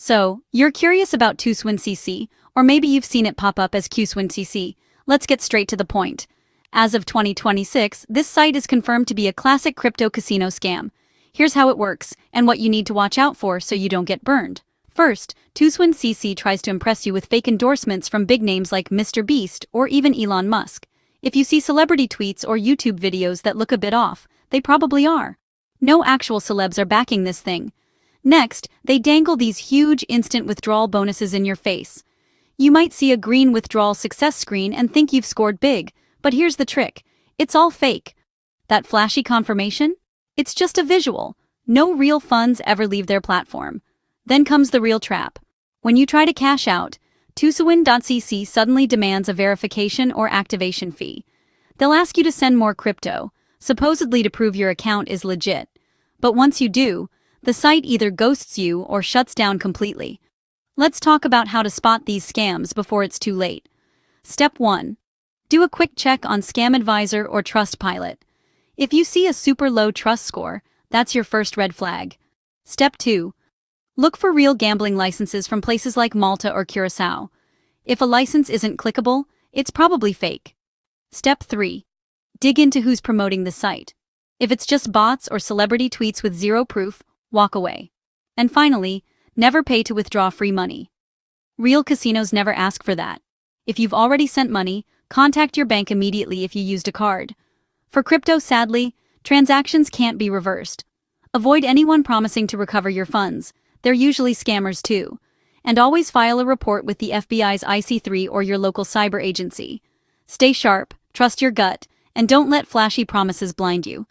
So, you're curious about Tusewin.Cc, or maybe you've seen it pop up as Tusewin.Cc. Let's get straight to the point. As of 2026, this site is confirmed to be a classic crypto casino scam. Here's how it works, and what you need to watch out for so you don't get burned. First, Tusewin.Cc tries to impress you with fake endorsements from big names like Mr. Beast or even Elon Musk. If you see celebrity tweets or YouTube videos that look a bit off, they probably are. No actual celebs are backing this thing. Next, they dangle these huge instant withdrawal bonuses in your face. You might see a green withdrawal success screen and think you've scored big, but here's the trick. It's all fake. That flashy confirmation? It's just a visual. No real funds ever leave their platform. Then comes the real trap. When you try to cash out, Tusewin.Cc suddenly demands a verification or activation fee. They'll ask you to send more crypto, supposedly to prove your account is legit. But once you do, the site either ghosts you or shuts down completely. Let's talk about how to spot these scams before it's too late. Step 1. Do a quick check on Scam Advisor or Trustpilot. If you see a super low trust score, that's your first red flag. Step 2. Look for real gambling licenses from places like Malta or Curacao. If a license isn't clickable, it's probably fake. Step 3. Dig into who's promoting the site. If it's just bots or celebrity tweets with zero proof, walk away. And finally, never pay to withdraw free money. Real casinos never ask for that. If you've already sent money, contact your bank immediately if you used a card. For crypto, sadly, transactions can't be reversed. Avoid anyone promising to recover your funds. They're usually scammers too. And always file a report with the FBI's IC3 or your local cyber agency. Stay sharp, trust your gut, and don't let flashy promises blind you.